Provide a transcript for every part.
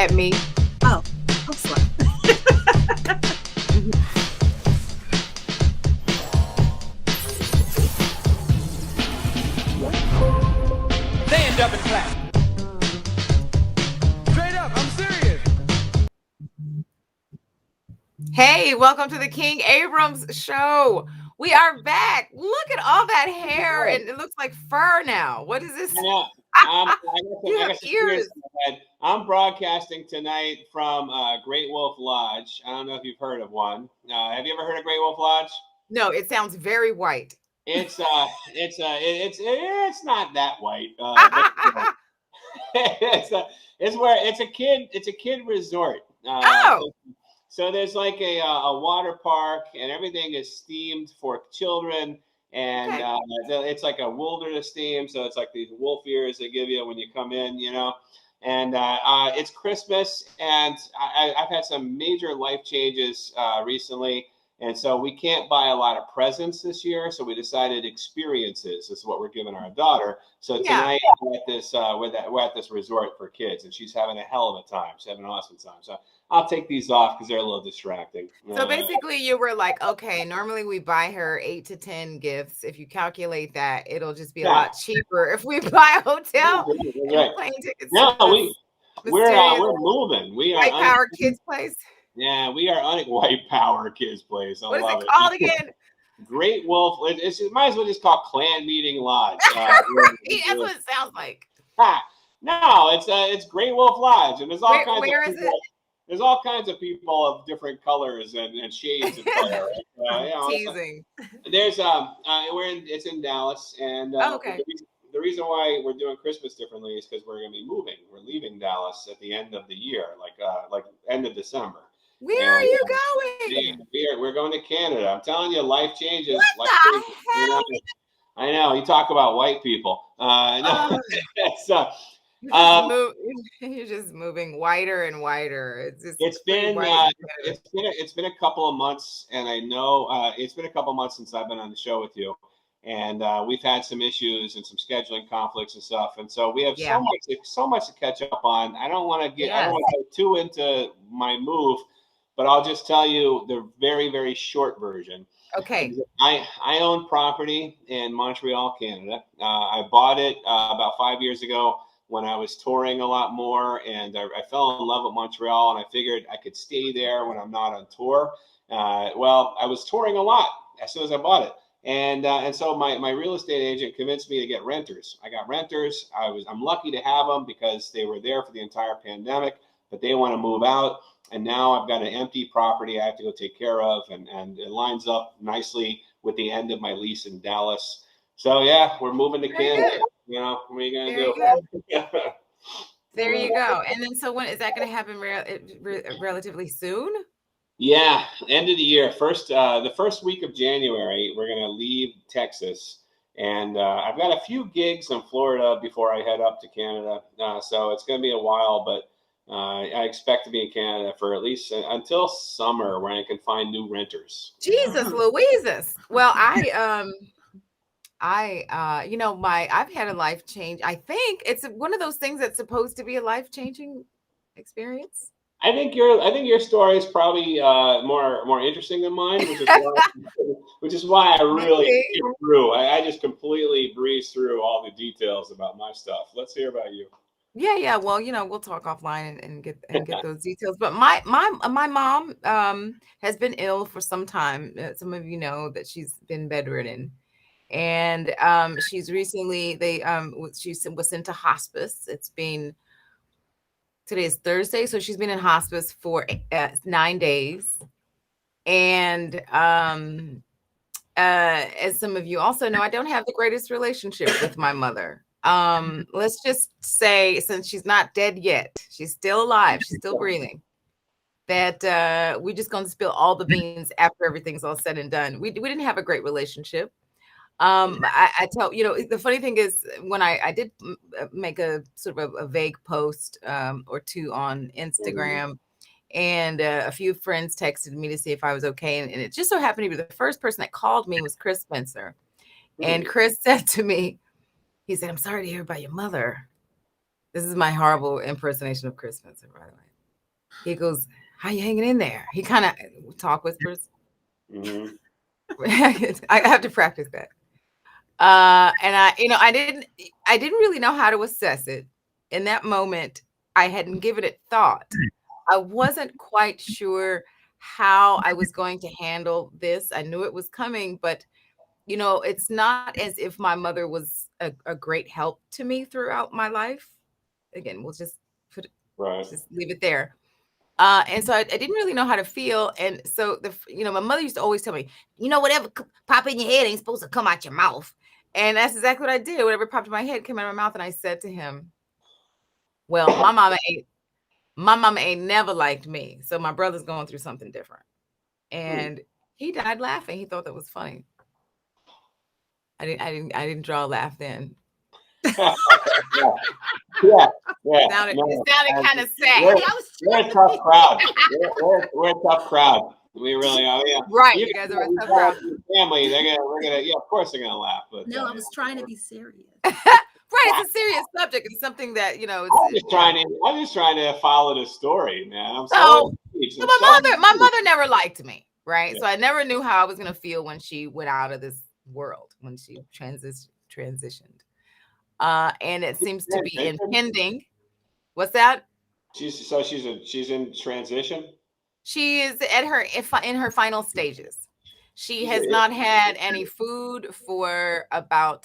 At me. Oh, I'm sorry. Stand up and clap. Straight up, I'm serious. Hey, welcome to the King-Abrams show. We are back. Look at all that hair, and it looks like fur now. What is this? I know. You I have got some ears. ears in my head. I'm broadcasting tonight from Great Wolf Lodge. I don't know if you've heard of one. Have you ever heard of Great Wolf Lodge? No, it sounds very white. It's not that white. But, it's a kid resort. Oh. So there's like a water park, and everything is themed for children. And Okay. it's like a wilderness theme, so it's like these wolf ears they give you when you come in, And it's Christmas, and I've had some major life changes recently, and so we can't buy a lot of presents this year. So we decided experiences is what we're giving our daughter. So Yeah. tonight we're at this resort for kids, and she's having a hell of a time. She's having an awesome time. So I'll take these off because they're a little distracting. So basically, you were like, okay, normally we buy her 8 to 10 gifts. If you calculate that, it'll just be a lot cheaper if we buy a hotel and plane tickets. No, we're moving. We are White Power Kids Place. Yeah, we are on White Power Kids Place. What is it called again? Great Wolf. It might as well just call Clan Meeting Lodge. That's what it sounds like. No, it's Great Wolf Lodge, and there's all kinds where of is people. it? There's all kinds of people of different colors and shades of color. Teasing. There's it's in Dallas, and okay. The reason why we're doing Christmas differently is because we're going to be moving. We're leaving Dallas at the end of the year, like end of December. Where are you going? We're going to Canada. I'm telling you, life changes. What the hell? I know. You talk about white people. You're just moving whiter and whiter. It's been a couple of months, and I know it's been a couple of months since I've been on the show with you, and we've had some issues and some scheduling conflicts and stuff, and so we have so much to catch up on. I don't want to go too into my move, but I'll just tell you the very, very short version. Okay. I own property in Montreal, Canada. I bought it about 5 years ago when I was touring a lot more, and I fell in love with Montreal, and I figured I could stay there when I'm not on tour. Well, I was touring a lot as soon as I bought it. And so my real estate agent convinced me to get renters. I got renters. I'm lucky to have them because they were there for the entire pandemic, but they want to move out. And now I've got an empty property I have to go take care of, and it lines up nicely with the end of my lease in Dallas. So yeah, we're moving to Canada. What are you gonna do? There you go. And then, so when is that going to happen? Relatively soon? Yeah, end of the year. The first week of January, we're gonna leave Texas, and I've got a few gigs in Florida before I head up to Canada. So it's gonna be a while, but I expect to be in Canada for at least until summer, when I can find new renters. Jesus Louises. Well, I've had a life change. I think it's one of those things that's supposed to be a life-changing experience. I think your story is probably more interesting than mine, which is why I really came through. I just completely breezed through all the details about my stuff. Let's hear about you. Yeah. Well, we'll talk offline and get those details. But my mom has been ill for some time. Some of you know that she's been bedridden, and she's recently she was sent to hospice. Today is Thursday, so she's been in hospice for 9 days. And as some of you also know, I don't have the greatest relationship with my mother. Let's just say, since she's not dead yet, she's still alive, she's still breathing, that we're just going to spill all the beans after everything's all said and done. We didn't have a great relationship. I tell the funny thing is, when I did make a sort of a vague post or two on Instagram, and a few friends texted me to see if I was okay, and it just so happened to be the first person that called me was Chris Spencer. And Chris said to me, he said, "I'm sorry to hear about your mother." This is my horrible impersonation of Christmas, by the way. He goes, "How you hanging in there?" He kind of talk whispers. Mhm. I have to practice that. And I didn't really know how to assess it. In that moment, I hadn't given it thought. I wasn't quite sure how I was going to handle this. I knew it was coming, but it's not as if my mother was a great help to me throughout my life. Again, we'll just Right. leave it there. And so I didn't really know how to feel. And so my mother used to always tell me, whatever pop in your head ain't supposed to come out your mouth. And that's exactly what I did. Whatever popped in my head came out of my mouth. And I said to him, well, my mama ain't never liked me. So my brother's going through something different. And he died laughing. He thought that was funny. I didn't draw a laugh then. Yeah. It sounded kind of sad. We're a tough crowd. We're a tough crowd. We really are. Yeah. Right. You guys are a tough crowd. Family, we're gonna, yeah, of course they're gonna laugh. But no, I was trying to be serious. Right, it's a serious subject. It's something that I'm just trying to follow the story, man. I'm so so my mother never liked me, right? Yeah. So I never knew how I was gonna feel when she went out of this world, when she transitioned. And it seems to be impending. What's that? She's in transition. She is in her final stages. She has not had any food for about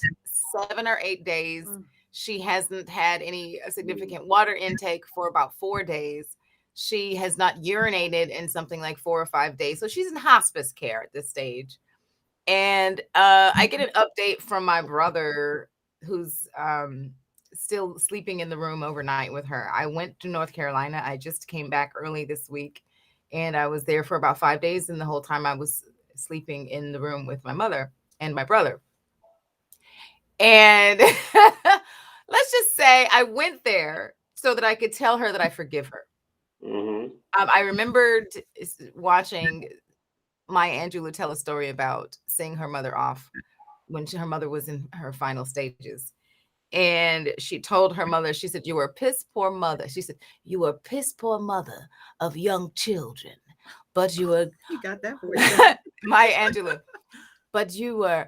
7 or 8 days. She hasn't had any significant water intake for about 4 days. She has not urinated in something like 4 or 5 days. So she's in hospice care at this stage. And I get an update from my brother, who's still sleeping in the room overnight with her. I went to North Carolina. I just came back early this week, and I was there for about 5 days. And the whole time I was sleeping in the room with my mother and my brother. And let's just say I went there so that I could tell her that I forgive her. Mm-hmm. I remembered watching Maya Angelou tell a story about seeing her mother off when her mother was in her final stages. And she told her mother, she said, "You were a piss poor mother." She said, "You were a piss poor mother of young children, but you were..." You got that voice. Maya Angelou. "But you were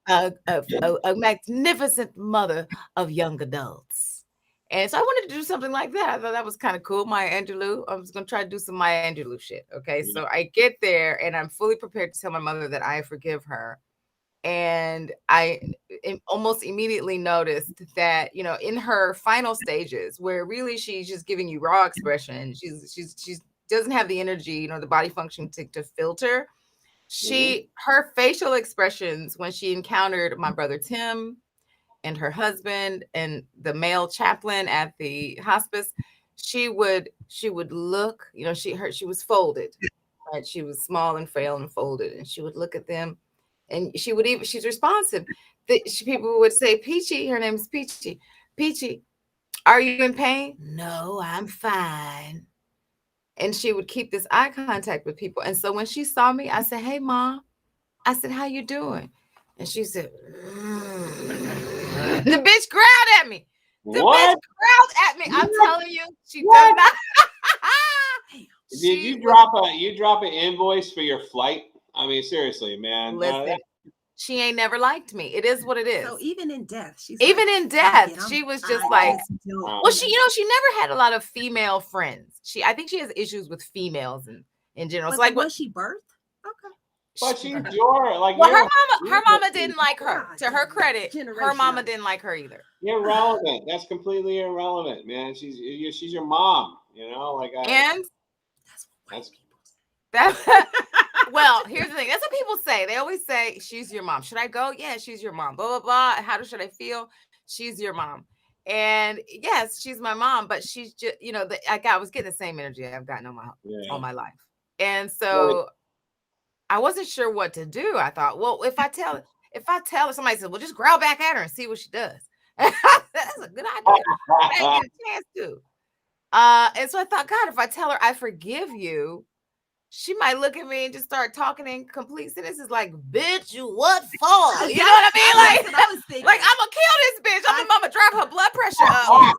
a magnificent mother of young adults." And so I wanted to do something like that. I thought that was kind of cool, Maya Angelou. I was going to try to do some Maya Angelou shit. Okay. Yeah. So I get there and I'm fully prepared to tell my mother that I forgive her. And I almost immediately noticed that, in her final stages, where really she's just giving you raw expression, she doesn't have the energy, the body function to filter. Her facial expressions when she encountered my brother Tim and her husband and the male chaplain at the hospice, she would look, she was folded, right? She was small and frail and folded, and she would look at them. And she's responsive. People would say, "Peachy," her name is Peachy. "Peachy, are you in pain?" "No, I'm fine." And she would keep this eye contact with people. And so when she saw me, I said, "Hey, Mom." I said, "How you doing?" And she said, The bitch growled at me. The bitch growled at me. I'm telling you, she does not. Did you drop an invoice for your flight? I mean, seriously, man. Listen, she ain't never liked me. It is what it is. So even in death, she was just like, well, she never had a lot of female friends. I think she has issues with females in general. But so like, was she birthed? Okay. But she's your her mama didn't like her. To her credit, her mama didn't like her either. Irrelevant. That's completely irrelevant, man. She's your mom. That's well, here's the thing. That's what people say. They always say, "She's your mom." Should I go? Yeah, she's your mom. Blah, blah, blah. Should I feel? She's your mom. And yes, she's my mom, but she's just, I was getting the same energy I've gotten all my life. And so I wasn't sure what to do. I thought, well, if I tell her, somebody said, "Well, just growl back at her and see what she does." That's a good idea. I didn't get a chance to. And so I thought, God, if I tell her I forgive you, she might look at me and just start talking in complete sentences like, bitch, you what for? You know what I mean? That's what I was thinking. Like, I'm gonna kill this bitch. I'm gonna drive her blood pressure up.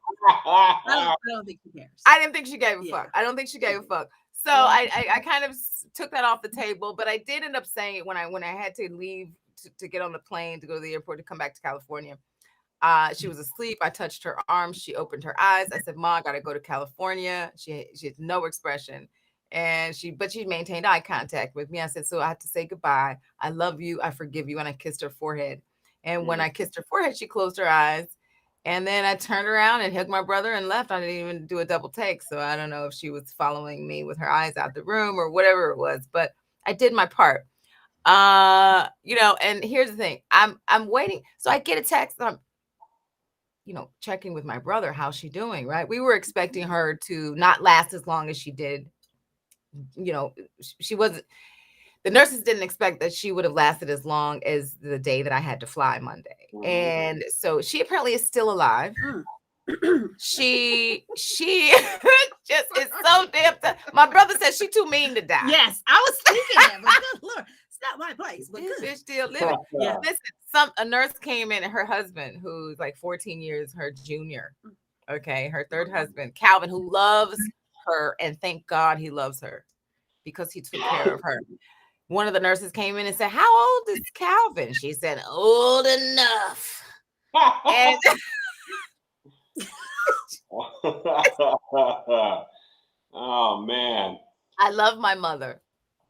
I don't think she cares. I didn't think she gave a Yeah. fuck. I don't think she gave a fuck. So I kind of took that off the table, but I did end up saying it when I had to leave to get on the plane to go to the airport to come back to California. She was asleep. I touched her arm. She opened her eyes. I said, "Ma, I gotta go to California." She had no expression, and she maintained eye contact with me. I said, "So I have to say goodbye. I love you. I forgive you." And I kissed her forehead. And when I kissed her forehead, she closed her eyes. And then I turned around and hugged my brother and left. I didn't even do a double take. So I don't know if she was following me with her eyes out the room or whatever it was, but I did my part. And here's the thing. I'm waiting. So I get a text. I'm, checking with my brother. How's she doing? Right. We were expecting her to not last as long as she did. She wasn't. The nurses didn't expect that she would have lasted as long as the day that I had to fly Monday. And so she apparently is still alive. She just is so damn my brother said she too mean to die. Yes, I was thinking that, but good Lord, it's not my place. But This good. bitch still living. Yeah. Listen, a nurse came in and her husband, who's like 14 years her junior. Okay, her third husband, Calvin, who loves her, and thank God he loves her because he took care of her. One of the nurses came in and said, "How old is Calvin?" She said, "Old enough." And oh man. I love my mother,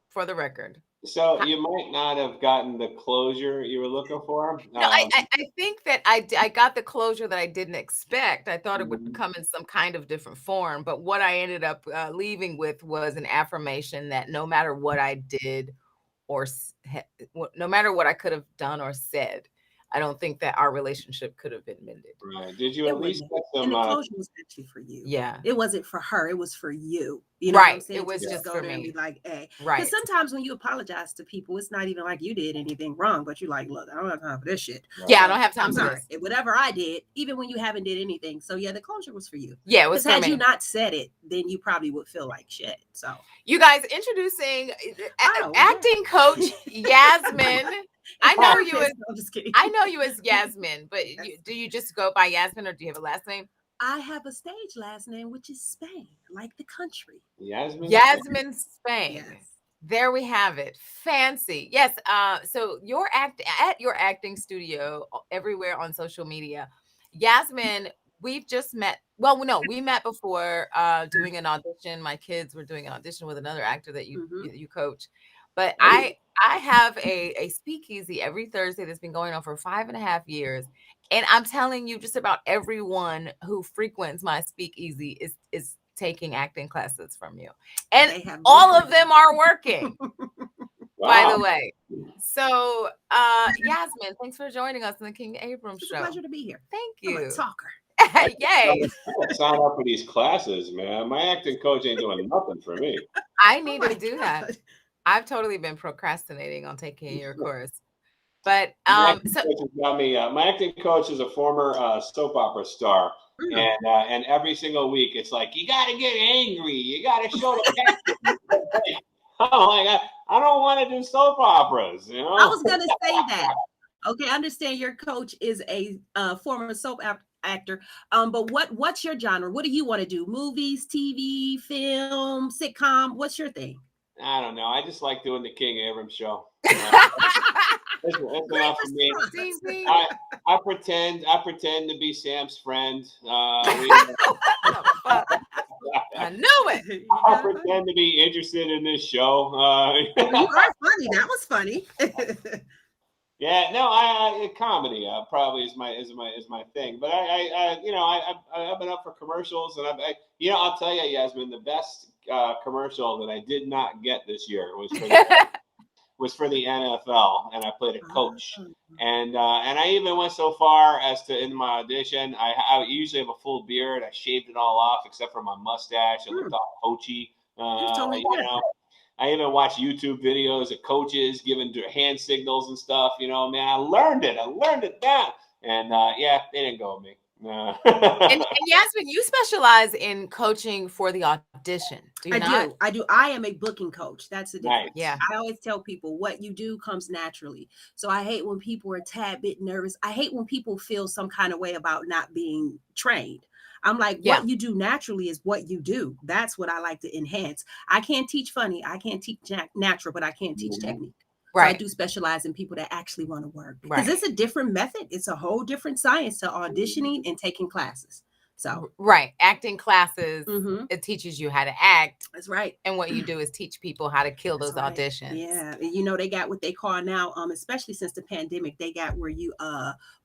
for the record. So you might not have gotten the closure you were looking for. No, I think that I got the closure that I didn't expect. I thought it would come in some kind of different form, but what I ended up leaving with was an affirmation that no matter what I did or no matter what I could have done or said, I don't think that our relationship could have been mended. Right. Did you at least get some? And the closure was actually for you. Yeah. It wasn't for her. It was for you. You know Right. what I'm saying? It was just go for there and me. be like, hey. Right. Because sometimes when you apologize to people, it's not even like you did anything wrong, but you're like, look, I don't have time for this shit. Yeah, I don't have time I'm for sorry. this. Whatever I did, even when you haven't did anything. So yeah, the closure was for you. Yeah, it was Because for had me. you not said it, then you probably would feel like shit. So You guys, introducing acting coach Yasmin. I know you as I'm just kidding. I know you as Yasmin, but do you just go by Yasmin or do you have a last name? I have a stage last name, which is Spain, like the country. Yasmin Spain. Yes. There we have it. Fancy. Yes. So your acting studio everywhere on social media. Yasmin, we've just met. Well, no, we met before doing an audition. My kids were doing an audition with another actor that you coach. But I have a speakeasy every Thursday that's been going on for 5.5 years. And I'm telling you, just about everyone who frequents my speakeasy is taking acting classes from you. And all of them are working, by the way. So, Yasmin, thanks for joining us on the King-Abrams show. It's a pleasure to be here. Thank you. I'm a talker. Yay. Sign up for these classes, man. My acting coach ain't doing nothing for me. I need to do that. I've totally been procrastinating on taking your course. But my acting coach is a former soap opera star. And every single week it's like, you got to get angry. You got to show the passion. Oh my God. I don't want to do soap operas. You know? I was going to say that. Okay, I understand your coach is a former soap actor. But what's your genre? What do you want to do? Movies, TV, film, sitcom? What's your thing? I don't know. I just like doing the King-Abrams show. It's enough for me. I pretend to be Sam's friend. I knew it. I pretend to be interested in this show. You are funny. That was funny. Yeah, no, comedy probably is my thing. But I've been up for commercials, and I'll tell you, Yasmin, the best commercial that I did not get this year was for the NFL, and I played a coach. And I even went so far as to, in my audition, I usually have a full beard. I shaved it all off except for my mustache. It looked all coachy. I even watched YouTube videos of coaches giving hand signals and stuff. Man, I learned it down. And they didn't go with me. And Yasmin, you specialize in coaching for the audition. Do you I not? do. I am a booking coach. That's the difference. Nice. Yeah. I always tell people what you do comes naturally. So I hate when people are a tad bit nervous. I hate when people feel some kind of way about not being trained. I'm like, Yeah. what you do naturally is what you do. That's what I like to enhance. I can't teach funny. I can't teach natural, but I can teach technique. So I Right. do specialize in people that actually want to work because Right. it's a different method. It's a whole different science to auditioning and taking classes. So Right. Acting classes, mhm, it teaches you how to act. that's right. And what you do is teach people how to kill those That's right. auditions. Yeah. And you know, they got what they call now, especially since the pandemic, they got where you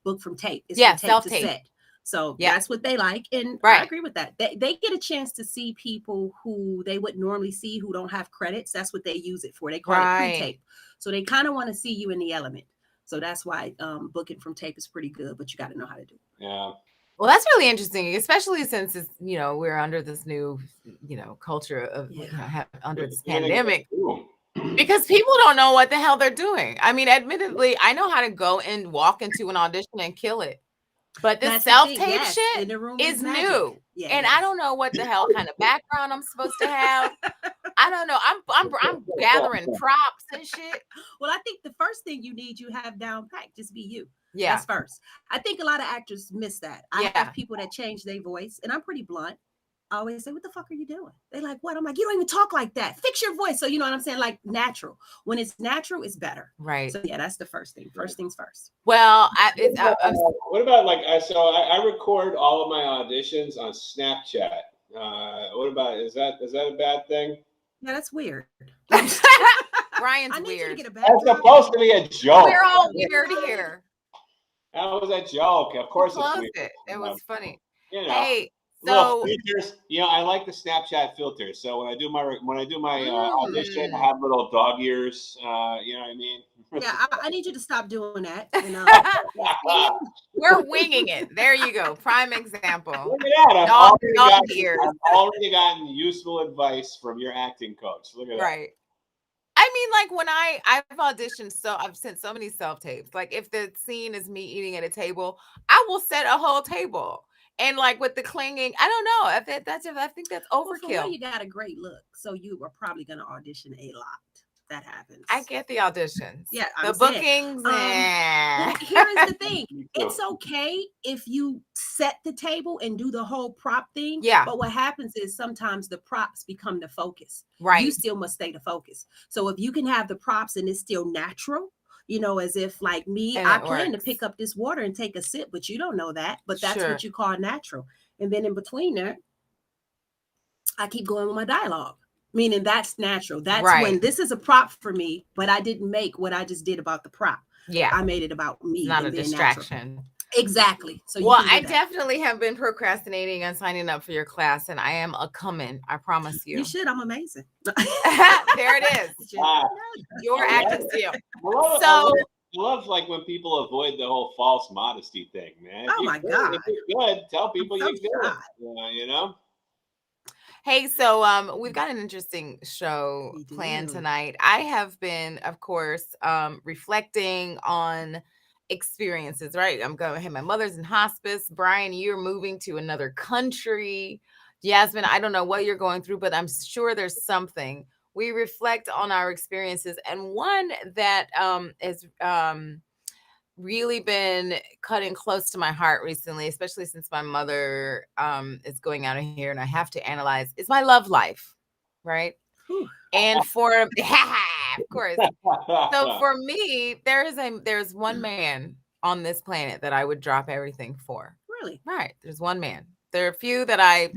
book from tape. It's Yeah, from tape to self-tape. set. So Yeah. that's what they like. And I Right. agree with that. They get a chance to see people who they would normally see who don't have credits. That's what they use it for. They call it Right. pre-tape. So they kind of want to see you in the element. So that's why booking from tape is pretty good, but you got to know how to do it. Yeah. Well, that's really interesting, especially since it's, we're under this new, culture of under this pandemic, because people don't know what the hell they're doing. I mean, admittedly, I know how to go and walk into an audition and kill it, but this That's the thing, self-tape yes, in shit the room is magic. new, Yeah, and it I is. don't know what the hell kind of background I'm supposed to have. I don't know. I'm gathering props and shit. Well, I think the first thing you need, you have down packed, just be you. Yeah. That's first. I think a lot of actors miss that. I Yeah. have people that change their voice, and I'm pretty blunt. I always say, what the fuck are you doing? They're like, what? I'm like, you don't even talk like that. Fix your voice. So you know what I'm saying? Like natural. When it's natural, it's better. Right. So yeah, that's the first thing. First things first. Well, what about like I record all of my auditions on Snapchat. What about is that a bad thing? Yeah, that's weird. Brian's I need weird. you to get a That's backdrop. supposed to be a joke. We're all weird here. That was a joke. Of course, it's Closed weird. it. It was funny. You know, Hey, little so filters. I like the Snapchat filters. So when I do my audition, I Mm. have little dog ears. You know what I mean? Yeah, I need you to stop doing that. And, we're winging it. There you go. Prime example. Look at that. Dog ears. I've already gotten useful advice from your acting coach. Look at that. Right. I mean, like when I've auditioned, so I've sent so many self-tapes. Like if the scene is me eating at a table, I will set a whole table. And like with the clinging, I don't know. I think that's well, for overkill. one, you got a great look, so you are probably going to audition a lot. That happens. I get the auditions. Yeah, the I'm saying, bookings. well, here is the thing. It's okay if you set the table and do the whole prop thing. Yeah. But what happens is sometimes the props become the focus. Right. You still must stay the focus. So if you can have the props and it's still natural, as if like me, And I it plan to works. pick up this water and take a sip, but you don't know that. But that's Sure. what you call natural. And then in between there, I keep going with my dialogue. Meaning that's natural. That's Right. when this is a prop for me, but I didn't make what I just did about the prop. Yeah. I made it about me. It's not a and being natural. distraction. Exactly. So Well, you can I do that. definitely have been procrastinating on signing up for your class, and I am a coming. I promise you. You should. I'm amazing. There it is. Your acting skill. I love like when people avoid the whole false modesty thing, man. Oh my God. If you're good, tell people I'm you're so good. shy. You know. Hey, so we've got an interesting show We planned do. tonight. I have been, of course, reflecting on experiences, right? My mother's in hospice. Brian, you're moving to another country. Yasmin, I don't know what you're going through, but I'm sure there's something. We reflect on our experiences, and one that is really been cutting close to my heart recently, especially since my mother is going out of here and I have to analyze, is my love life, right? Whew. And for of course. So for me, there's one man on this planet that I would drop everything for. Really? Right. There's one man. There are a few that I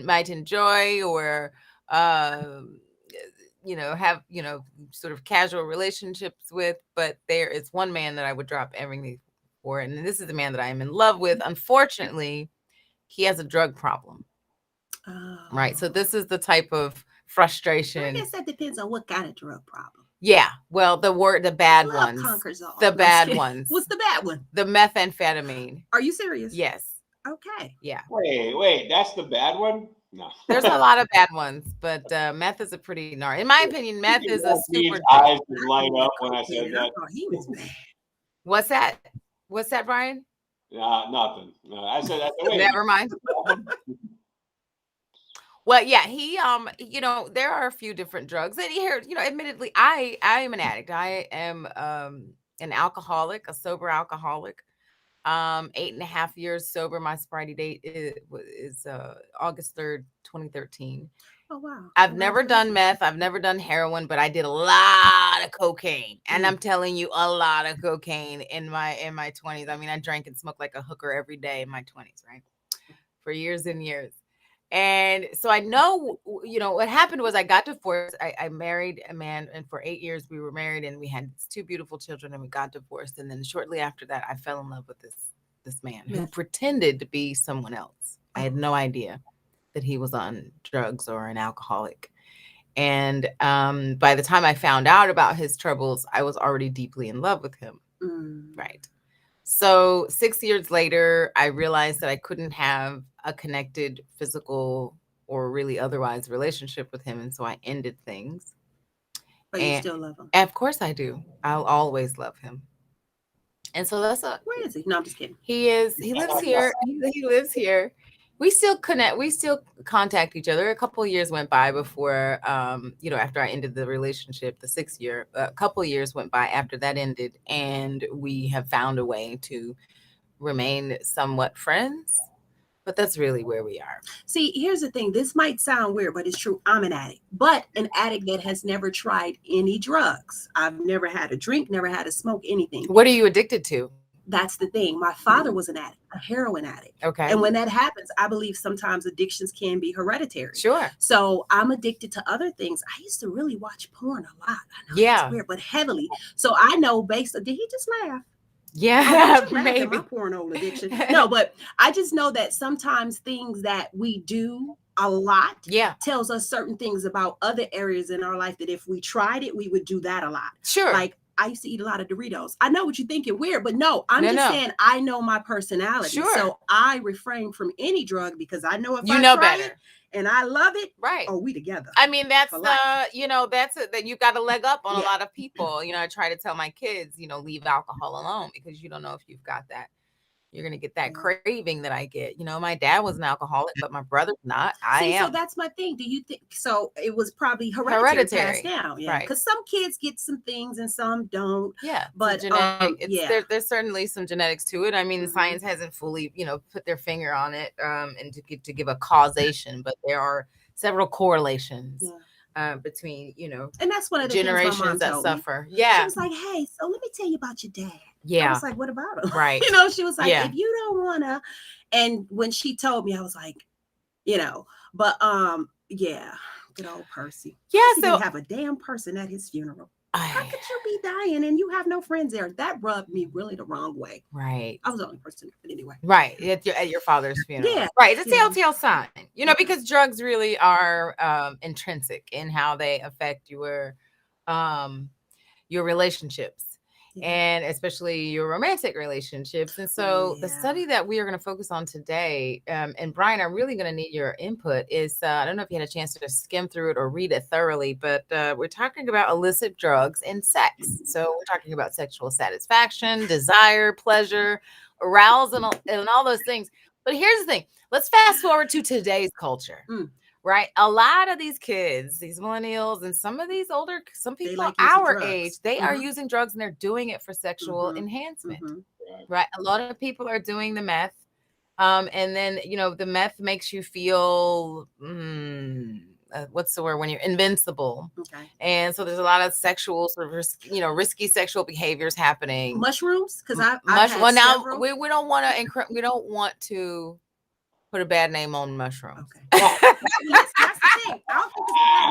might enjoy or have, sort of casual relationships with, but there is one man that I would drop everything for. And this is the man that I am in love with. Unfortunately, he has a drug problem. Right. So this is the type of frustration. I guess that depends on what kind of drug problem. Yeah. Well, the bad Love ones. conquers all. The No, I'm bad kidding. ones. What's the bad one? The methamphetamine. Are you serious? Yes. Okay. Yeah. Wait, that's the bad one? No. There's a lot of bad ones, but meth is a pretty gnarly. In my opinion, meth is a super. Eyes would light up when I said I that. thought he was bad. What's that? What's that, Brian? Nothing. No, I said that. Wait. Never mind. Well, yeah, he there are a few different drugs. And here, admittedly, I am an addict. I am an alcoholic, a sober alcoholic. 8.5 years sober. My sobriety date is August 3rd, 2013. Oh wow. I've never done meth. I've never done heroin, but I did a lot of cocaine. And I'm telling you, a lot of cocaine in my 20s. I mean, I drank and smoked like a hooker every day in my 20s, right? For years and years. And so I know, what happened was I got divorced. I married a man, and for 8 years we were married, and we had 2 beautiful children, and we got divorced. And then shortly after that, I fell in love with this man who pretended to be someone else. I had no idea that he was on drugs or an alcoholic. And by the time I found out about his troubles, I was already deeply in love with him. Right. So 6 years later, I realized that I couldn't have a connected physical or really otherwise relationship with him. And so I ended things. But you still love him. Of course I do. I'll always love him. And so where is he? No, I'm just kidding. He lives here. He lives here. We still connect. We still contact each other. A couple of years went by before, after I ended the relationship, the 6th year, a couple of years went by after that ended. And we have found a way to remain somewhat friends. But that's really where we are. See, here's the thing. This might sound weird, but it's true. I'm an addict, but an addict that has never tried any drugs. I've never had a drink, never had a smoke, anything. What are you addicted to? That's the thing. My father was an addict, a heroin addict. Okay. And when that happens, I believe sometimes addictions can be hereditary. Sure. So I'm addicted to other things. I used to really watch porn a lot. I know it's weird, but heavily. So I know did he just laugh? Yeah, maybe my porno addiction. No, but I just know that sometimes things that we do a lot tells us certain things about other areas in our life that if we tried it, we would do that a lot. Sure. Like I used to eat a lot of Doritos. I know what you're thinking weird, but no, I'm just saying I know my personality. Sure. So I refrain from any drug because I know if you I know try better. It and I love it, right? Oh, we together. I mean, that's that you've got a leg up on a lot of people. I try to tell my kids, leave alcohol alone because you don't know if you've got that. You're going to get that craving that I get. My dad was an alcoholic, but my brother's not. I am. So that's my thing. Do you think so? It was probably hereditary passed down. Yeah. Right. Because some kids get some things and some don't. Yeah. But there's certainly some genetics to it. I mean, science hasn't fully, put their finger on it and to give a causation, but there are several correlations. Between and that's one of the generations that suffer. She was like, hey, so let me tell you about your dad. I was like, what about him? Right. She was like, if you don't wanna. And when she told me, I was like, but good old Percy. Yeah, he didn't have a damn person at his funeral. How could you be dying and you have no friends there? That rubbed me really the wrong way. Right. I was the only person, but anyway. Right. At your father's funeral. Yeah. Right. It's a telltale sign, because drugs really are intrinsic in how they affect your relationships. And especially your romantic relationships. And so the study that we are going to focus on today, and Brian, I'm really going to need your input, is I don't know if you had a chance to skim through it or read it thoroughly, but we're talking about illicit drugs and sex. So we're talking about sexual satisfaction, desire, pleasure, arousal, and all those things. But here's the thing. Let's fast forward to today's culture. Right. A lot of these kids, these millennials, and some of these some people our age, they are using drugs and they're doing it for sexual enhancement. Right. A lot of people are doing the meth. And then, the meth makes you feel, what's the word, when you're invincible. Okay. And so there's a lot of sexual risky sexual behaviors happening. Mushrooms? Because we don't want to put a bad name on mushrooms. Okay. That's the thing. I don't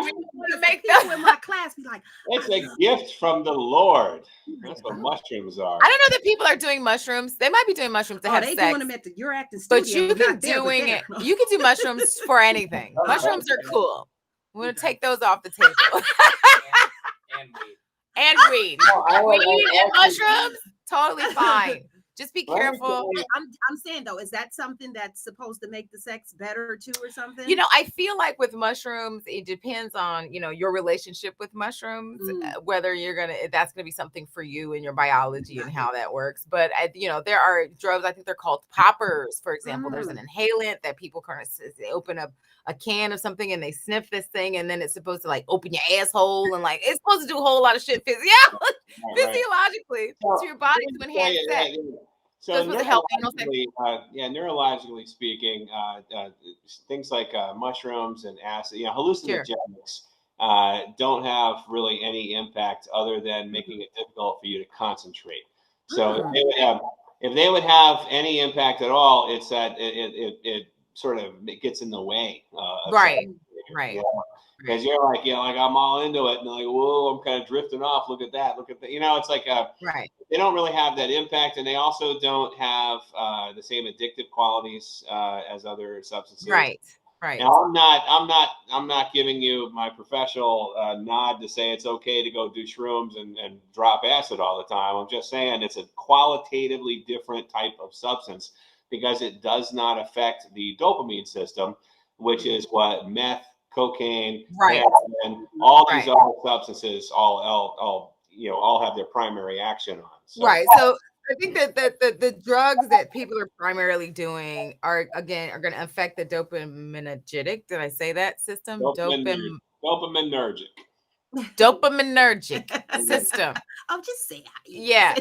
think it's make people in my class be like, it's a gift from the Lord. That's what mushrooms are. I don't know that people are doing mushrooms. They might be doing mushrooms to have sex. Doing them at the You're Acting studio. But you can you can do mushrooms for anything. Mushrooms are cool. We're gonna take those off the table. And weed. And weed. Weed and mushrooms, totally fine. Just be careful. I'm saying though, is that something that's supposed to make the sex better too, or something? You know, I feel like with mushrooms, it depends on, you know, your relationship with mushrooms, whether that's gonna be something for you and your biology and how that works. But you know, there are drugs. I think they're called poppers, for example. There's an inhalant that people kind of they open up a can of something and they sniff this thing, and then it's supposed to like open your asshole and like it's supposed to do a whole lot of shit physiologically to your body to enhance sex. So neurologically speaking, things like mushrooms and acid, you know, hallucinogenics don't have really any impact other than making it difficult for you to concentrate. So if they would have any impact at all, it's that it sort of gets in the way. Right. You know? Because you're like, you know, like I'm all into it, and like, whoa, I'm kind of drifting off. Look at that. You know, it's like they don't really have that impact, and they also don't have the same addictive qualities as other substances. Right. Now, I'm not giving you my professional nod to say it's okay to go do shrooms and drop acid all the time. I'm just saying it's a qualitatively different type of substance because it does not affect the dopamine system, which is what meth, cocaine, and all these other substances all have their primary action on. So. Right. So I think that the drugs that people are primarily doing are going to affect the dopaminergic. Did I say that system? Dopaminergic system. I'm just saying. Yeah.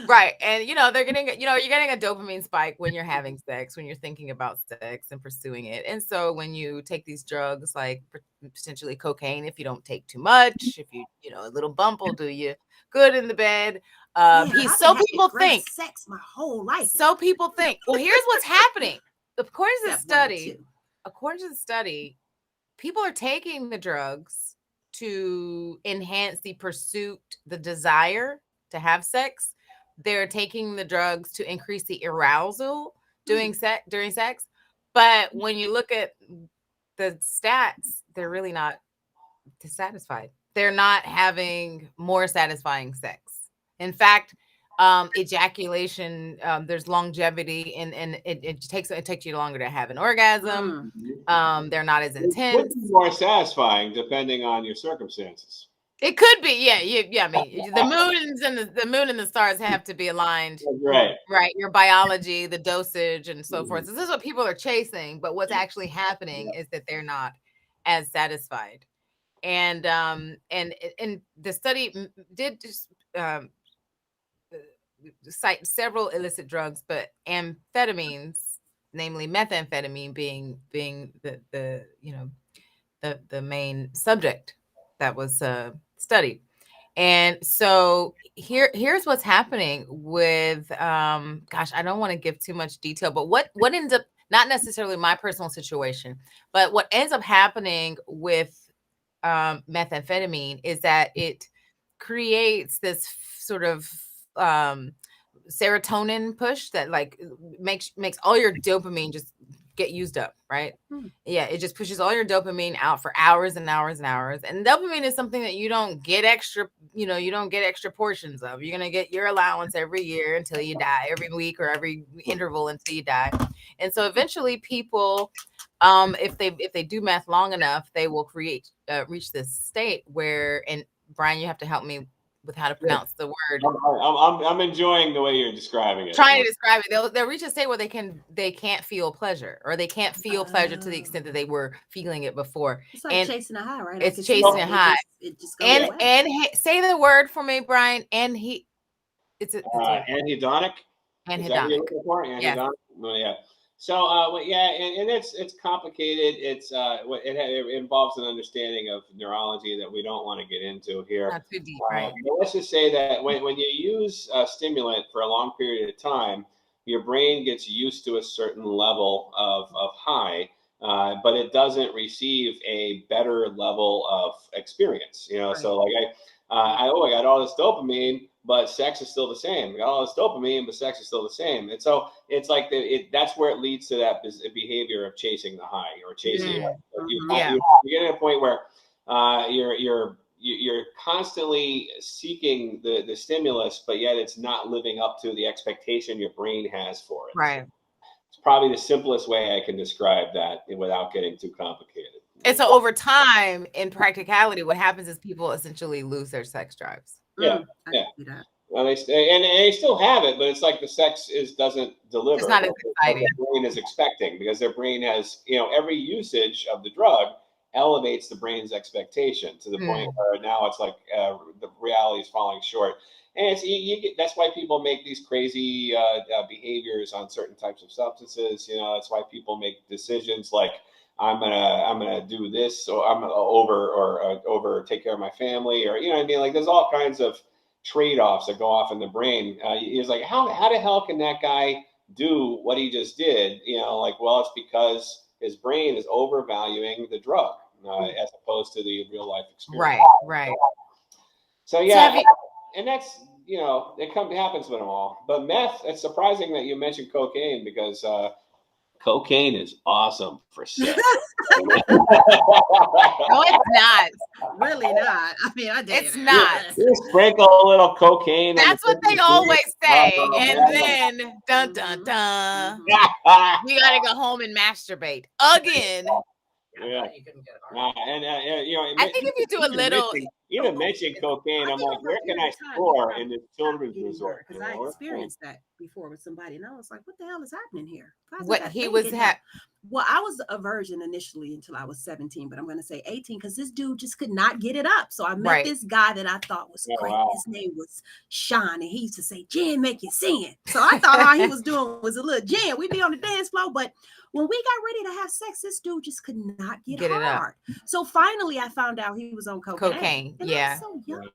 Right. And you're getting a dopamine spike when you're having sex, when you're thinking about sex and pursuing it. And so when you take these drugs like potentially cocaine, if you don't take too much, if you a little bump will do you good in the bed. People think sex my whole life. So people think. Well, here's what's happening. According to the study, people are taking the drugs to enhance the pursuit, the desire to have sex. They're taking the drugs to increase the arousal during sex. But when you look at the stats, they're really not dissatisfied. They're not having more satisfying sex. In fact, ejaculation, there's longevity and it takes you longer to have an orgasm. They're not as intense. It could be more satisfying depending on your circumstances. It could be, yeah. I mean, the moon and the stars have to be aligned, right? Your biology, the dosage, and so forth. So this is what people are chasing, but what's actually happening is that they're not as satisfied. And the study did just cite several illicit drugs, but amphetamines, namely methamphetamine, being the main subject that was studied. And so here's what's happening with I don't want to give too much detail, but what ends up, not necessarily my personal situation, but what ends up happening with methamphetamine is that it creates this sort of serotonin push that like makes all your dopamine just get used up, right? Yeah, it just pushes all your dopamine out for hours and hours and hours. And dopamine is something that you don't get extra portions of. You're gonna get your allowance every year until you die, every week or every interval until you die. And so eventually people, if they do meth long enough, they will reach this state where, and Brian, you have to help me with how to pronounce the word. I'm enjoying the way you're describing it. Trying to describe it. They'll reach a state where they can't feel pleasure, or they can't feel pleasure to the extent that they were feeling it before. It's like chasing a high, right? It's chasing a high. It just goes away. Say the word for me, Brian. It's anhedonic. Anhedonic. Anhedonic. Oh, yeah. So, and it's complicated. It involves an understanding of neurology that we don't want to get into here. Not too deep, right? Let's just say that when you use a stimulant for a long period of time, your brain gets used to a certain level of high, but it doesn't receive a better level of experience. Right. So like I got all this dopamine, but sex is still the same. I got all this dopamine, but sex is still the same. And so it's like that's where it leads to that behavior of chasing the high or chasing. You're getting to a point where you're constantly seeking the stimulus, but yet it's not living up to the expectation your brain has for it. Right. It's probably the simplest way I can describe that without getting too complicated. And so over time, in practicality, what happens is people essentially lose their sex drives. Yeah, I yeah. can see that. Well, and they still have it, but it's like the sex doesn't deliver. It's not as what exciting. the brain is expecting, because their brain has, every usage of the drug elevates the brain's expectation to the point where now it's like the reality is falling short. And it's that's why people make these crazy behaviors on certain types of substances. That's why people make decisions like, I'm gonna do this, or I'm gonna over take care of my family, or what I mean. Like, there's all kinds of trade-offs that go off in the brain. He's like, how the hell can that guy do what he just did? Well, it's because his brain is overvaluing the drug as opposed to the real life experience. Right. So yeah, and that's it happens with them all. But meth, it's surprising that you mentioned cocaine, because cocaine is awesome for sex. No, it's not. Really not. I mean, I did. It's not. You sprinkle a little cocaine. That's what they always say. And then, dun, dun, dun, we got to go home and masturbate again. Yeah. I think if you do a little. Even mentioning cocaine, I'm like, where can I score in this children's resort? Because I experienced that before with somebody, and I was like, what the hell is happening here? What he was well, I was a virgin initially until I was 17, but I'm going to say 18 because this dude just could not get it up. So I met this guy that I thought was great. Wow. His name was Sean, and he used to say, "Jen, make you sin." So I thought all he was doing was a little Jen. We'd be on the dance floor, but when we got ready to have sex, this dude just could not get hard. It up. So finally, I found out he was on cocaine. And I was so young.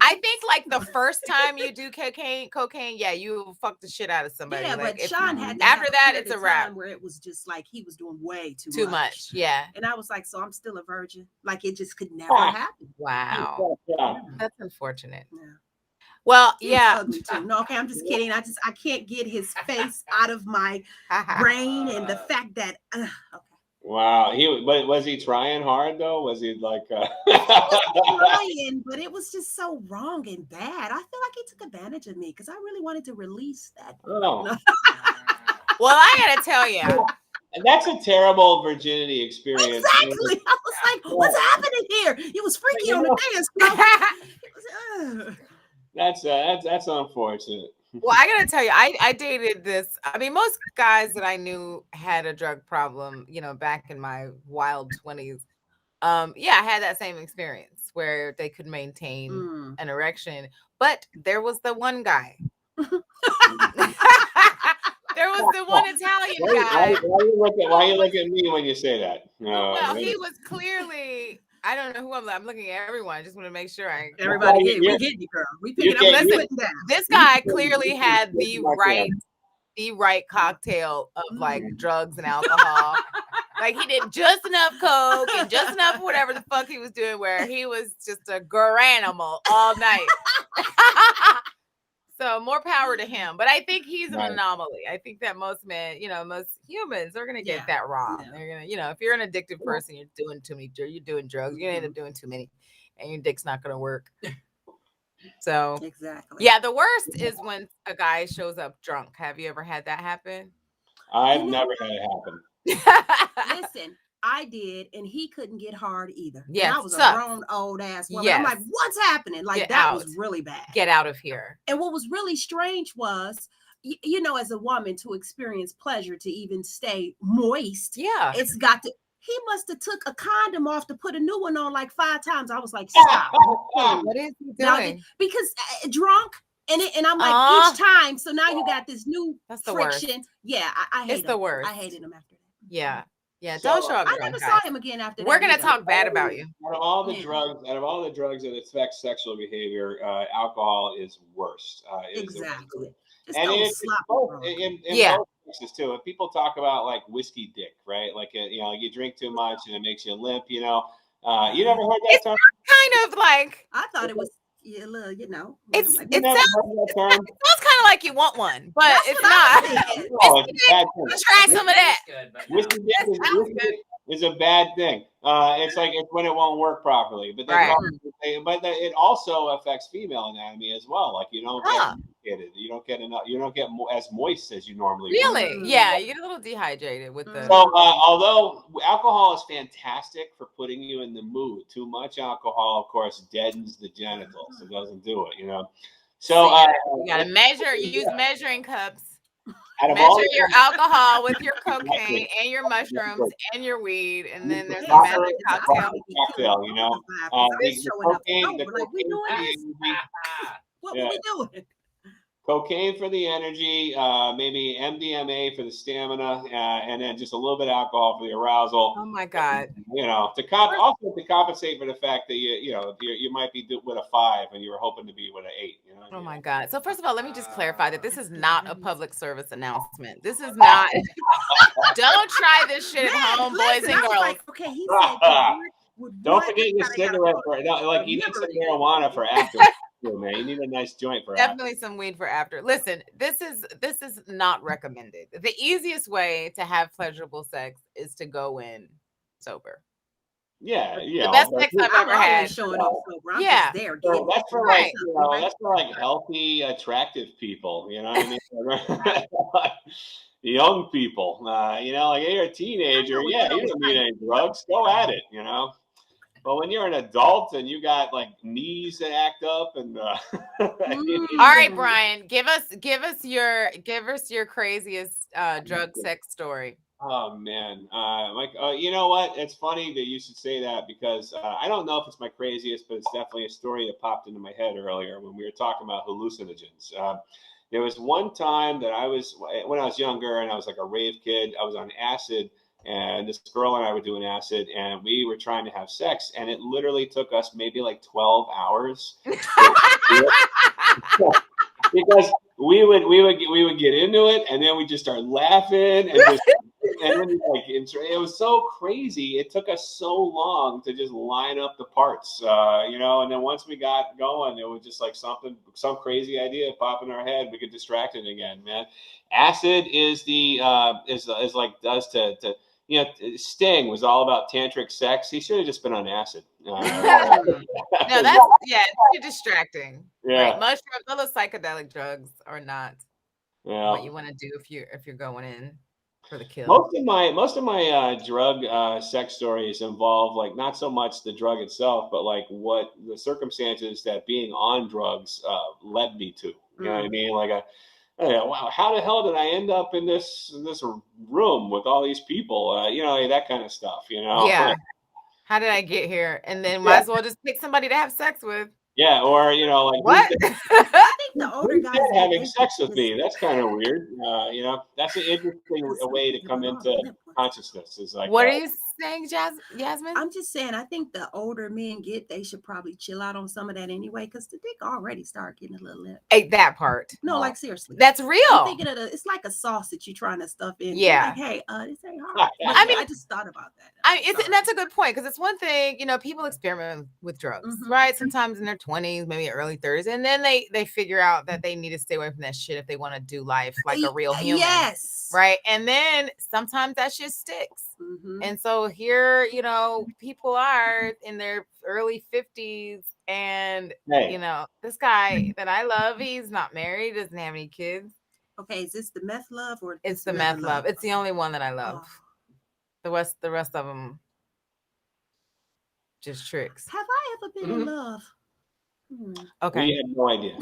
I think like the first time you do cocaine, yeah, you fuck the shit out of somebody. Yeah, like, but Sean had to after that, it's a wrap. Where it was just like he was doing way too much. Yeah. And I was like, so I'm still a virgin. Like, it just could never happen. Wow. Yeah. That's unfortunate. Yeah. Well, He's yeah. ugly too. No, okay, I'm just kidding. I can't get his face out of my brain, and the fact that okay. Wow, was he trying hard though? Was he like he was trying, but it was just so wrong and bad. I feel like he took advantage of me because I really wanted to release that. Oh. Well, I gotta tell you. And that's a terrible virginity experience. Exactly. I was like, what's happening here? It was freaky on the dance. That's unfortunate. Well, I gotta tell you, I dated this. I mean, most guys that I knew had a drug problem, back in my wild 20s. I had that same experience where they could maintain an erection, but there was the one guy. There was the one Italian guy. Why you look at me when you say that? Well, he was clearly. I don't know who I'm looking at everyone. I just want to make sure everybody we get you, girl. We pick it up. Listen, this guy clearly had the right cocktail of like drugs and alcohol. Like, he did just enough coke and just enough whatever the fuck he was doing, where he was just a granimal all night. So more power to him. But I think he's an anomaly. I think that most men, most humans are going to get that wrong. Yeah. They're going to, if you're an addictive person, you're doing too many, you're doing drugs, you're going to end up doing too many, and your dick's not going to work. So, exactly. Yeah, the worst is when a guy shows up drunk. Have you ever had that happen? I've never had it happen. Listen, I did, and he couldn't get hard either. Yeah, I was a grown old ass woman. I'm like, what's happening? Like, that was really bad. Get out of here. And what was really strange was, as a woman, to experience pleasure, to even stay moist. Yeah, it's got to. He must have took a condom off to put a new one on like 5 times. I was like, stop. What is he doing? Because drunk. And I'm like, each time. So now you got this new friction. Worst. Yeah, I hate it's the worst. I hated him after that. Yeah. Yeah, don't show up. I never saw him again after that. We're gonna talk bad about you. Out of all the drugs that affect sexual behavior, alcohol is worst. Exactly. And it's both in both cases too. If people talk about like whiskey dick, right? Like you drink too much and it makes you limp. You never heard that term? Kind of like, I thought it was. It sounds kind of like you want one, but it's not. Let's try some of that. Whiskey is a bad thing. It's like it's when it won't work properly. But the but it also affects female anatomy as well. Like you don't get lubricated, you don't get enough, you don't get as moist as you normally would. Really? Yeah, you get a little dehydrated with the. So, although alcohol is fantastic for putting you in the mood, too much alcohol, of course, deadens the genitals. It doesn't do it, you know. So you gotta measure. Use measuring cups. Measure your alcohol with your cocaine and your mushrooms and your weed, and then there's a magic cocktail. You know, the cocaine. What were we doing? Cocaine for the energy, maybe MDMA for the stamina, and then just a little bit of alcohol for the arousal. Oh my God! You know, also to compensate for the fact that you might be with a 5 and you were hoping to be with an 8. You know. Oh my God! So first of all, let me just clarify that this is not a public service announcement. This is not. Don't try this shit at home, boys and girls. Like, okay, he said. Don't forget your cigarette you need some marijuana for after. Man, you need a nice joint for definitely after. some weed for after. Listen, this is not recommended. The easiest way to have pleasurable sex is to go in sober. Yeah. The best sex I've ever had. Showing up sober. I'm yeah, just there. So that's for that's for like healthy, attractive people. You know what I mean? Young people. You know, like you're a teenager. Yeah, you don't need any drugs. Go at it. You know. But when you're an adult and you got like knees that act up and all right, Brian, give us your craziest drug sex story. Oh man, you know what? It's funny that you should say that because I don't know if it's my craziest, but it's definitely a story that popped into my head earlier when we were talking about hallucinogens. There was one time that when I was younger and I was like a rave kid, I was on acid. And this girl and I were doing acid, and we were trying to have sex, and it literally took us maybe like 12 hours because we would get into it, and then we just start laughing, and then it was so crazy. It took us so long to just line up the parts, you know. And then once we got going, it was just like some crazy idea pop in our head. We get distracted again, man. Acid is does to. You know, Sting was all about tantric sex. He should have just been on acid. No, that's too distracting. Yeah, right? Mushrooms, all those psychedelic drugs are not what you want to do if you're going in for the kill. Most of my drug sex stories involve like not so much the drug itself, but like what the circumstances that being on drugs led me to. You know what I mean? Like wow, how the hell did I end up in this room with all these people? You know, that kind of stuff, you know? Yeah. How did I get here? And then might as well just pick somebody to have sex with. Yeah, or, you know, like... What? I think the older guys... having sex with me, that's kind of weird. You know, that's an interesting way to come into consciousness. Is like, what are you saying, Yasmin? I'm just saying, I think the older men get, they should probably chill out on some of that anyway, because the dick already started getting a little limp. That part. No, like seriously. That's real. I'm thinking it's like a sausage you're trying to stuff in. Yeah. Like, hey, this ain't hard. I mean, I just thought about that. And that's a good point, because it's one thing, you know, people experiment with drugs, right? Sometimes in their 20s, maybe early 30s, and then they figure out that they need to stay away from that shit if they want to do life like a real human. Yes. Right. And then sometimes that shit sticks. And so here, you know, people are in their early 50s, and you know, this guy that I love, he's not married, doesn't have any kids. Okay, is this the meth love or it's the meth love? It's the only one that I love. The rest of them just tricks. Have I ever been in love? Okay. We have no idea.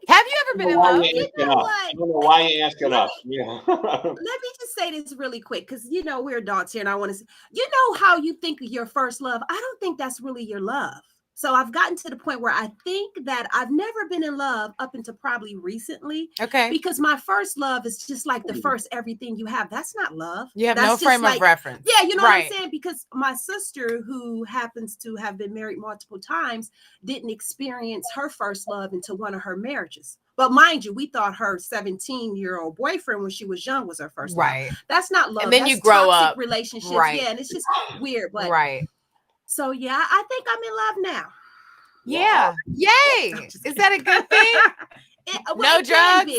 Have you ever been in love? You know what? I don't know why you're asking us. Yeah. Let me just say this really quick, because you know we're adults here, and I want to say, you know how you think of your first love? I don't think that's really your love. So I've gotten to the point where I think that I've never been in love up until probably recently. Okay. Because my first love is just like the first everything you have. That's not love. You have That's no frame of reference. Yeah, you know what I'm saying? Because my sister, who happens to have been married multiple times, didn't experience her first love until one of her marriages. But mind you, we thought her 17-year-old boyfriend when she was young was her first love. That's not love. And then that's you grow toxic up. relationships. Right. Yeah, and it's just weird. But right. So yeah, I think I'm in love now. Yeah. Yay. Is that a good thing? No drugs?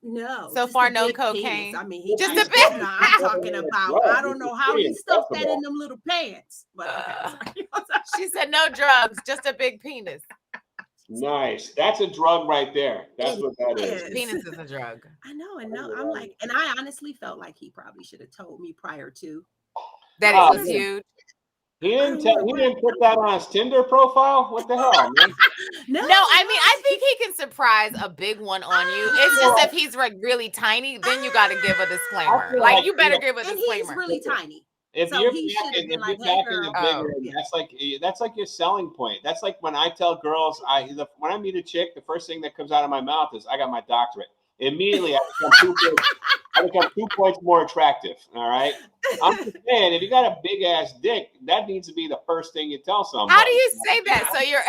No. So far, no cocaine. Penis. I mean, he just a bit. No, I'm talking about. I don't know how he stuffed that in them little pants. But okay, She said no drugs, just a big penis. Nice. That's a drug right there. That's It what that is. is. Penis is a drug. I know, and no, I'm like, and I honestly felt like he probably should have told me prior to. That Oh, it was huge. He didn't put that on his Tinder profile. What the hell, man? No, I mean, I think he can surprise a big one on you. It's just if he's like really tiny, then you got to give a disclaimer. Like you better give a and disclaimer. he's really tiny. If So you're he should have packing, been if like, you're "Hey, packing the girl." bigger, that's like your selling point. That's like when I tell girls, when I meet a chick, the first thing that comes out of my mouth is, "I got my doctorate." Immediately, I become 2 points more attractive. All right. I'm just saying, if you got a big ass dick, that needs to be the first thing you tell somebody. How do you say that? So you're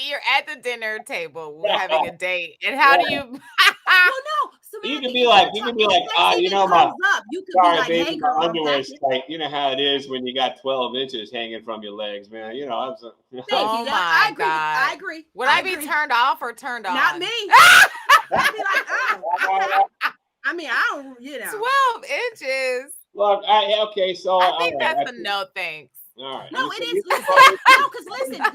you're at the dinner table, we're having a date, and how do you? Well, no, Samantha, You can be like, my you could sorry, be like, baby, "Hey, my girl, I'm underwear's packing." tight. You know how it is when you got 12 inches hanging from your legs, man. You know, Thank Oh you. my I agree. God. I agree. Would I be turned off or turned on? Not me. I'd be like, "Oh, okay." I mean, I don't, 12 inches. Look, okay, so I think that's a no thanks. all right. No, So it you is. Listen, no, because listen, I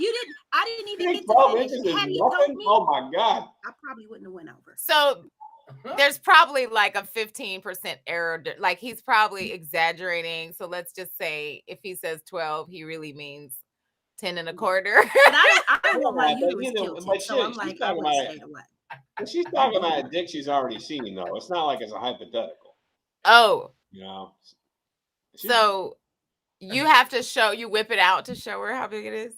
didn't even think get to 12 finish. inches is Had he told nothing? me, Oh my God. I probably wouldn't have went over. So there's probably like a 15% error. Like he's probably exaggerating. So let's just say if he says 12, he really means 10 and a quarter. But I don't want my But, uterus tilted, but so I'm she's like, I talking would about stay away. she's talking about a dick she's already seen, though. It's not like it's a hypothetical. Oh, You know. so you have to you whip it out to show her how big it is.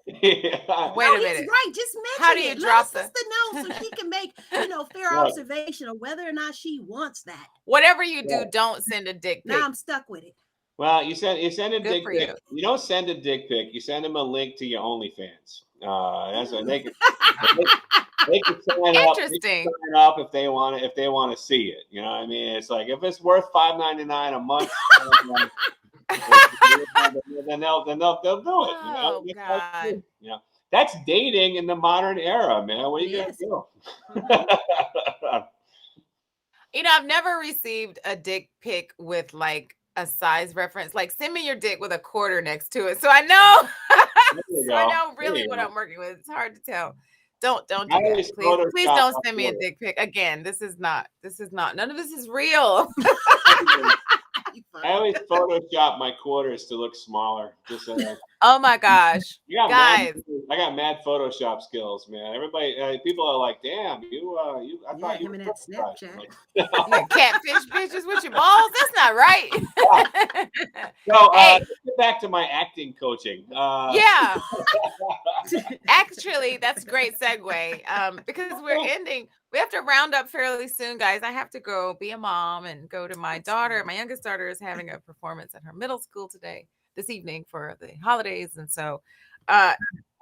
Yeah. Wait a minute. He's right. Just mention How do you it. drop Let us sister know so she can make, fair Right. observation of whether or not she wants that. Whatever you do, don't send a dick pic. Now I'm stuck with it. Well, you send a Good dick for pic. you. You don't send a dick pic. You send them a link to your OnlyFans. That's what they can. They can sign up. They Interesting. can sign up if they want to see it. You know what I mean? It's like if it's worth $5.99 a month, then they'll do it. Oh, God. That's dating in the modern era, man. What are you Yes. gonna do? I've never received a dick pic with like a size reference. Like send me your dick with a quarter next to it. So I know I know really what I'm working with. It's hard to tell. Don't do that. Please don't send me a dick pic. Again, this is not none of this is real. I always Photoshop my quarters to look smaller. Just Oh my gosh. Guys. I got mad Photoshop skills, man. Everybody, people are like, "Damn, I thought you him were in that Snapchat. Like, Catfish bitches with your balls. That's not right. So, Hey. let's get back to my acting coaching. Yeah. Actually, that's a great segue. Because we're ending. We have to round up fairly soon, guys. I have to go be a mom and go to my daughter. My youngest daughter is having a performance at her middle school this evening for the holidays. And so,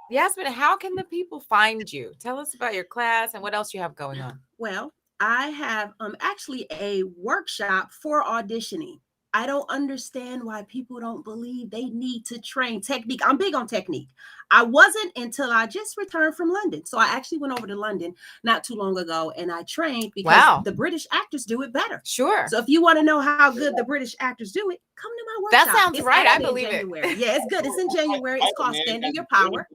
Yasmin, how can the people find you? Tell us about your class and what else you have going on. Well, I have actually a workshop for auditioning. I don't understand why people don't believe they need to train technique. I'm big on technique. I wasn't until I just returned from London. So I actually went over to London not too long ago and I trained because the British actors do it better. Sure. So if you want to know how good the British actors do it, come to my workshop. That sounds right. I believe it. Yeah, it's good. It's in January. It's called Standing Your Power.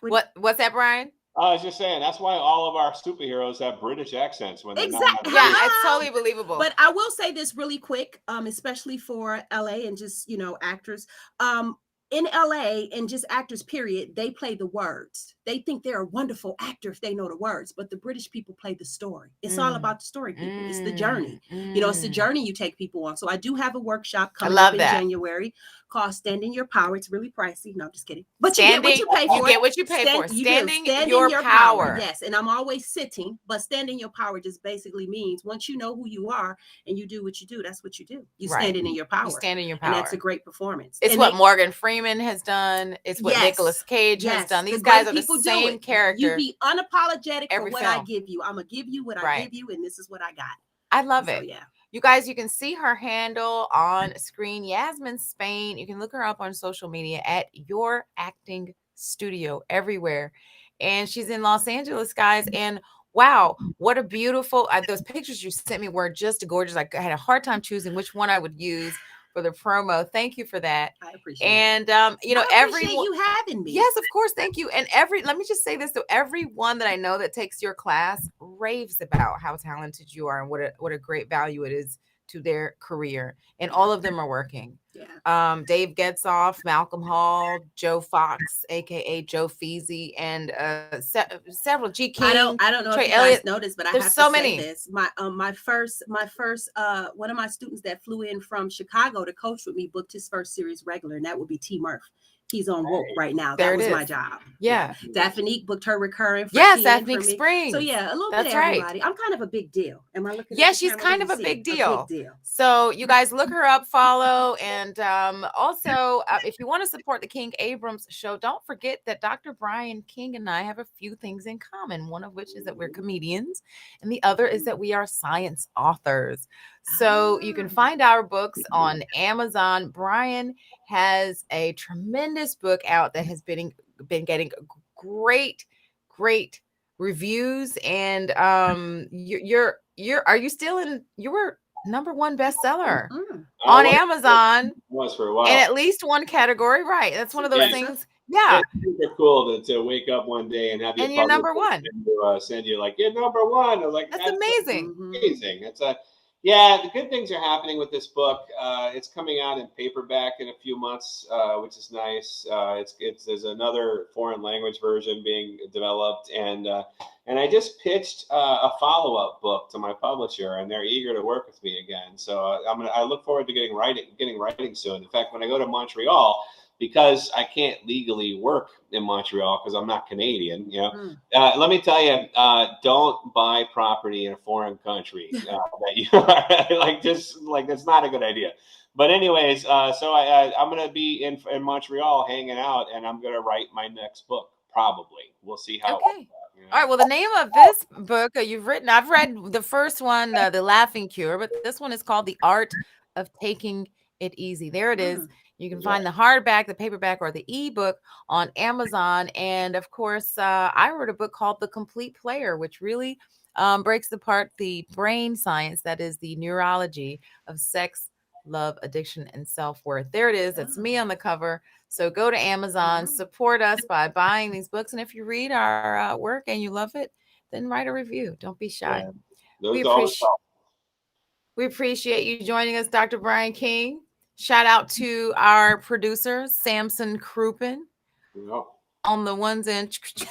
What's that, Brian? I was just saying that's why all of our superheroes have British accents when they're exactly. Yeah, it's totally believable. But I will say this really quick, especially for LA and just actors. In LA and just actors, period, they play the words. They think they're a wonderful actor if they know the words, but the British people play the story. It's all about the story, people. It's the journey. It's the journey you take people on. So I do have a workshop coming up in January called Standing Your Power. It's really pricey. No, I'm just kidding. But you get what you pay for. You get what you pay for. Standing your power. Yes, and I'm always sitting, but standing your power just basically means once you know who you are and you do what you do, that's what you do. You standing in your power. You stand in your power. And that's a great performance. It's what Morgan Freeman has done. It's what Nicolas Cage has done. These guys are the same character. You be unapologetic for what film. I give you. I'm going to give you what I give you, and this is what I got. I love it. Yeah. You guys, you can see her handle on screen, Yasmin Spain. You can look her up on social media at Your Acting Studio everywhere. And she's in Los Angeles, guys. And wow, what a beautiful, those pictures you sent me were just gorgeous. I had a hard time choosing which one I would use. for the promo. Thank you for that. I appreciate it. And you know, I appreciate everyone, you having me. yes, of course, thank you. And let me just say this though, everyone that I know that takes your class raves about how talented you are and what a great value it is to their career. And all of them are working. Yeah. Dave Getzoff, Malcolm Hall, Joe Fox, aka Joe Feasy, and several G King. I don't know Trey if you Elliott. guys noticed, but I There's have so to many. say this. My first one of my students that flew in from Chicago to coach with me booked his first series regular, and that would be T Murph. He's on Woke right now. There That it was is. my job. Yeah. Daphne booked her recurring for Yes, 10 Daphne for me. Springs. So yeah, a little That's bit of right. everybody. I'm kind of a big deal. Am I looking? Yeah, at the she's camera? kind Let of me a see big it. deal. A big deal. So you guys look her up, follow, and also if you want to support the King-Abrams show, don't forget that Dr. Brian King and I have a few things in common. One of which is that we're comedians, and the other is that we are science authors. So you can find our books on Amazon. Brian has a tremendous book out that has been getting great reviews, and you were #1 bestseller on Amazon Was for a while. in at least one category, right? That's one of those things. Yeah. It's super cool to wake up one day and have your And you're #1. Send you like, you're #1. I was like, That's amazing. Amazing. It's yeah, the good things are happening with this book. It's coming out in paperback in a few months, which is nice. There's another foreign language version being developed, and I just pitched a follow-up book to my publisher, and they're eager to work with me again. So I look forward to getting writing soon. In fact, when I go to Montreal, because I can't legally work in Montreal because I'm not Canadian, let me tell you, don't buy property in a foreign country that you are that's not a good idea. But anyways, so I'm going to be in Montreal hanging out, and I'm going to write my next book. Probably. We'll see how. Okay. All right. Well, the name of this book I've read the first one, The Laughing Cure, but this one is called The Art of Taking It Easy. There it is. You can find the hardback, the paperback, or the ebook on Amazon. And of course, I wrote a book called The Complete Player, which really breaks apart the brain science, that is the neurology of sex, love, addiction, and self-worth. There it is. It's me on the cover. So go to Amazon, support us by buying these books. And if you read our work and you love it, then write a review. Don't be shy. Yeah. We appreciate you joining us, Dr. Brian King. Shout out to our producer, Samson Crouppen, on the ones and it's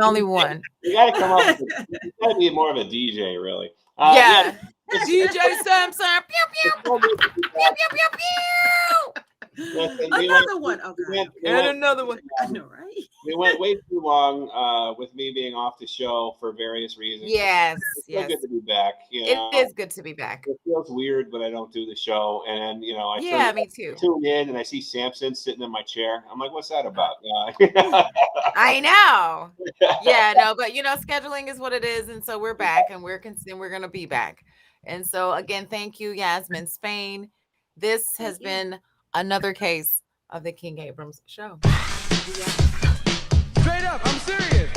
only one. You got to come up. You got to be more of a DJ, really. Yeah. DJ Samson. Pew, pew. Pew, pew, pew, pew. Listen, Another one. Okay. And another one. I know, right? We went way too long with me being off the show for various reasons. Yes. It's so good to be back. It is good to be back. It feels weird when I don't do the show, and me too. Tune in and I see Samson sitting in my chair. I'm like, what's that about? I know. Yeah, no, but scheduling is what it is, and so we're back, and we're going to be back. And so again, thank you, Yasmin Spain. This has been another case of the King-Abrams show. Straight up, I'm serious.